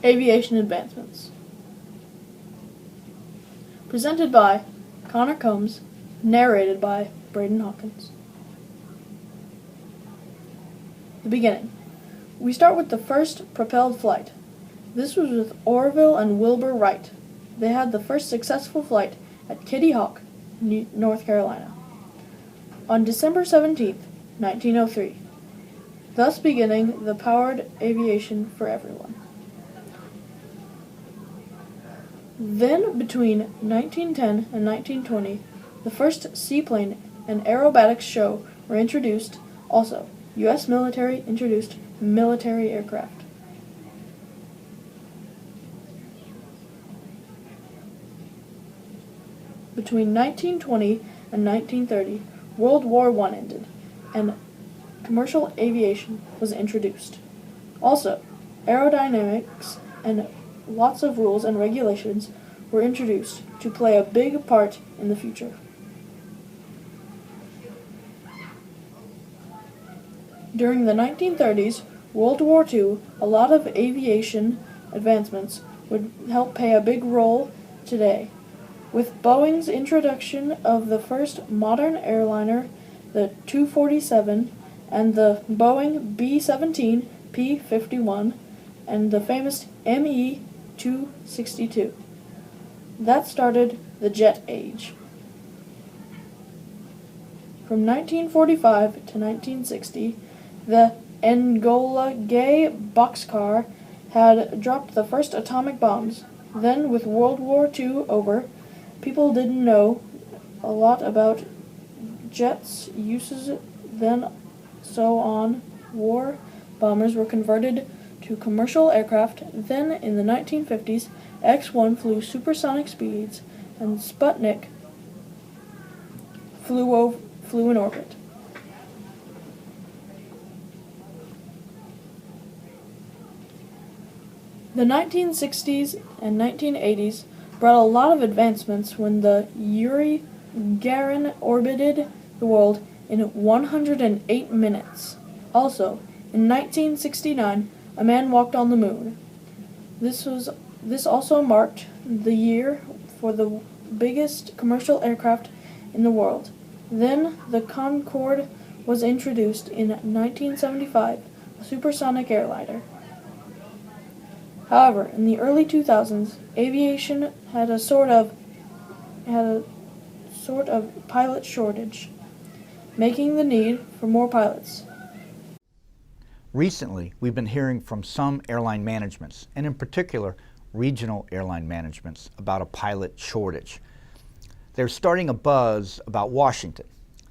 Aviation Advancements. Presented by Connor Combs, narrated by Braden Hawkins. The beginning. We start with the first propelled flight. This was with Orville and Wilbur Wright. They had the first successful flight at Kitty Hawk, North Carolina, on December 17, 1903, thus beginning the powered aviation for everyone. Then, between 1910 and 1920, the first seaplane and aerobatics show were introduced. Also, U.S. military introduced military aircraft. Between 1920 and 1930, World War I ended, and commercial aviation was introduced. Also, aerodynamics and lots of rules and regulations were introduced to play a big part in the future. During the 1930s, World War II, a lot of aviation advancements would help play a big role today. With Boeing's introduction of the first modern airliner, the 247, and the Boeing B-17 P-51, and the famous ME-262. That started the jet age. From 1945 to 1960, the Enola Gay boxcar had dropped the first atomic bombs. Then, with World War II over, people didn't know a lot about jets' uses then, so on. War bombers were converted to commercial aircraft. Then, in the 1950s, X-1 flew supersonic speeds, and Sputnik flew in orbit. The 1960s and 1980s brought a lot of advancements when the Yuri Gagarin orbited the world in 108 minutes. Also, in 1969, a man walked on the moon. This also marked the year for the biggest commercial aircraft in the world. Then the Concorde was introduced in 1975, a supersonic airliner. However, in the early 2000s, aviation had a sort of pilot shortage, making the need for more pilots. Recently, we've been hearing from some airline managements, and in particular, regional airline managements, about a pilot shortage. They're starting a buzz about Washington,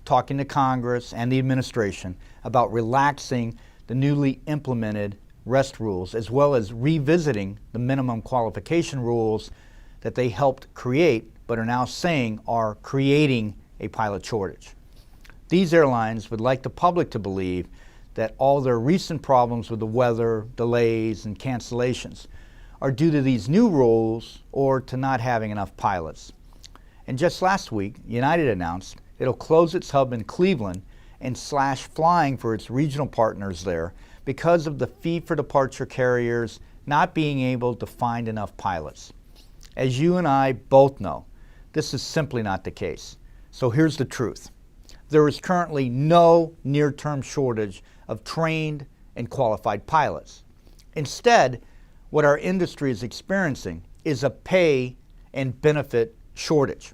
talking to Congress and the administration about relaxing the newly implemented rest rules, as well as revisiting the minimum qualification rules that they helped create, but are now saying are creating a pilot shortage. These airlines would like the public to believe that all their recent problems with the weather, delays, and cancellations are due to these new rules or to not having enough pilots. And just last week, United announced it'll close its hub in Cleveland and slash flying for its regional partners there because of the fee-for-departure carriers not being able to find enough pilots. As you and I both know, this is simply not the case. So here's the truth. There is currently no near-term shortage of trained and qualified pilots. Instead, what our industry is experiencing is a pay and benefit shortage.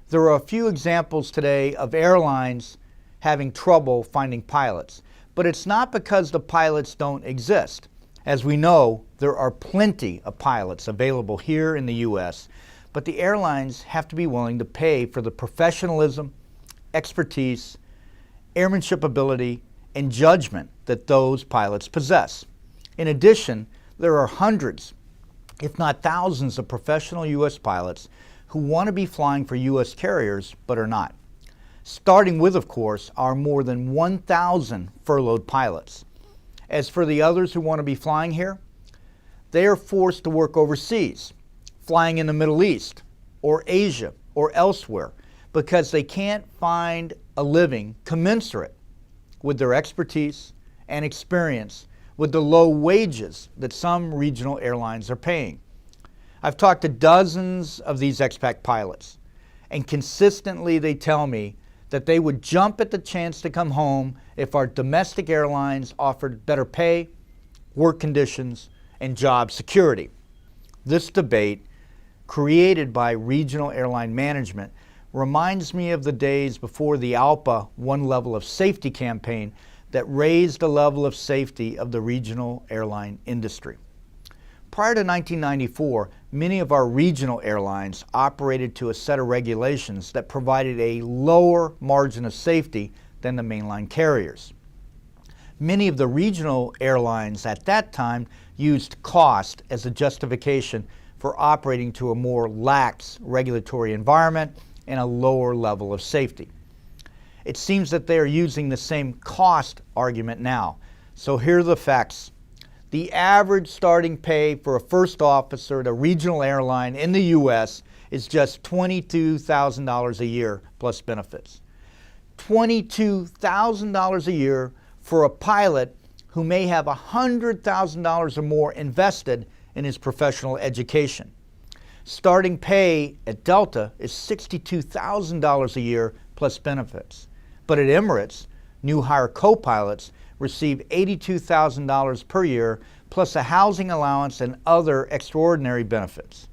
There are a few examples today of airlines having trouble finding pilots, but it's not because the pilots don't exist. As we know, there are plenty of pilots available here in the U.S., but the airlines have to be willing to pay for the professionalism, expertise, airmanship ability, and judgment that those pilots possess. In addition, there are hundreds, if not thousands, of professional U.S. pilots who want to be flying for U.S. carriers but are not. Starting with, of course, our more than 1,000 furloughed pilots. As for the others who want to be flying here, they are forced to work overseas, flying in the Middle East or Asia or elsewhere, because they can't find a living commensurate with their expertise and experience with the low wages that some regional airlines are paying. I've talked to dozens of these expat pilots, and consistently they tell me that they would jump at the chance to come home if our domestic airlines offered better pay, work conditions, and job security. This debate, created by regional airline management, reminds me of the days before the ALPA One Level of Safety campaign that raised the level of safety of the regional airline industry. Prior to 1994, many of our regional airlines operated to a set of regulations that provided a lower margin of safety than the mainline carriers. Many of the regional airlines at that time used cost as a justification for operating to a more lax regulatory environment and a lower level of safety. It seems that they are using the same cost argument now. So here are the facts. The average starting pay for a first officer at a regional airline in the U.S. is just $22,000 a year plus benefits. $22,000 a year for a pilot who may have $100,000 or more invested in his professional education. Starting pay at Delta is $62,000 a year plus benefits. But at Emirates, new hire co-pilots receive $82,000 per year plus a housing allowance and other extraordinary benefits.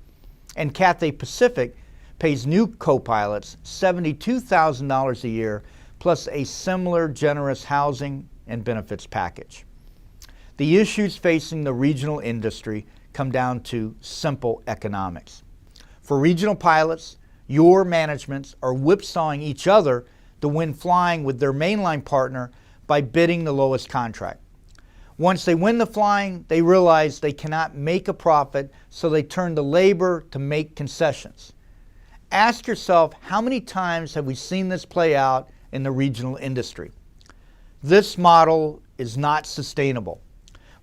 And Cathay Pacific pays new co-pilots $72,000 a year plus a similar generous housing and benefits package. The issues facing the regional industry come down to simple economics. For regional pilots, your managements are whipsawing each other to win flying with their mainline partner by bidding the lowest contract. Once they win the flying, they realize they cannot make a profit, so they turn to labor to make concessions. Ask yourself, how many times have we seen this play out in the regional industry? This model is not sustainable.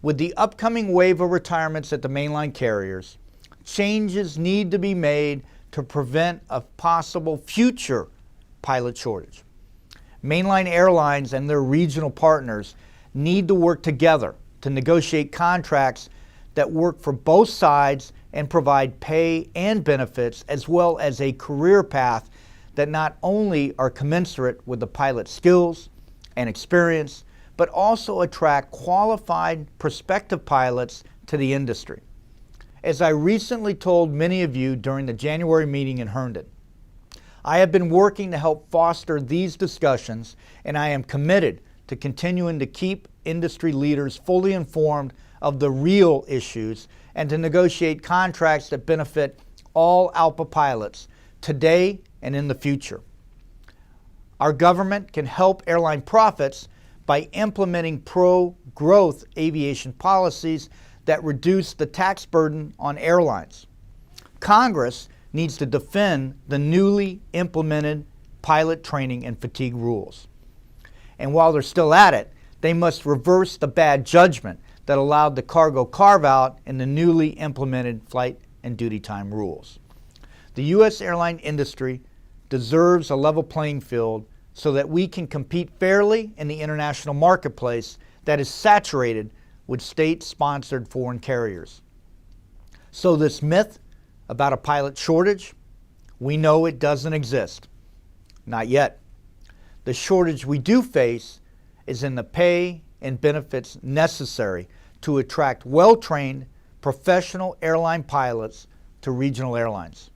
With the upcoming wave of retirements at the mainline carriers, changes need to be made to prevent a possible future pilot shortage. Mainline airlines and their regional partners need to work together to negotiate contracts that work for both sides and provide pay and benefits, as well as a career path that not only are commensurate with the pilot's skills and experience, but also attract qualified prospective pilots to the industry. As I recently told many of you during the January meeting in Herndon, I have been working to help foster these discussions, and I am committed to continuing to keep industry leaders fully informed of the real issues and to negotiate contracts that benefit all ALPA pilots today and in the future. Our government can help airline profits by implementing pro-growth aviation policies that reduce the tax burden on airlines. Congress needs to defend the newly implemented pilot training and fatigue rules. And while they're still at it, they must reverse the bad judgment that allowed the cargo carve-out in the newly implemented flight and duty time rules. The U.S. airline industry deserves a level playing field so that we can compete fairly in the international marketplace that is saturated with state-sponsored foreign carriers. So this myth about a pilot shortage, we know it doesn't exist. Not yet. The shortage we do face is in the pay and benefits necessary to attract well-trained professional airline pilots to regional airlines.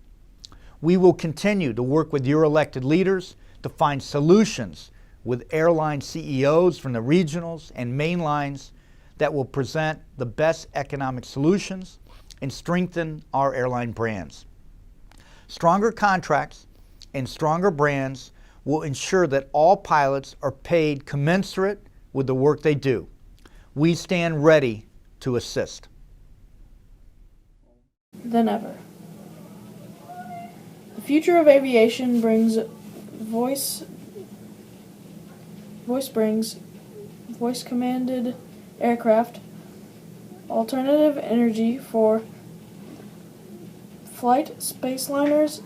We will continue to work with your elected leaders to find solutions with airline CEOs from the regionals and mainlines that will present the best economic solutions and strengthen our airline brands. Stronger contracts and stronger brands will ensure that all pilots are paid commensurate with the work they do. We stand ready to assist. Than ever. The future of aviation brings voice-commanded aircraft, alternative energy for flight spaceliners,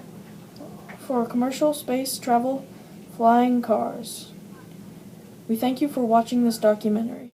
for commercial space travel, flying cars. We thank you for watching this documentary.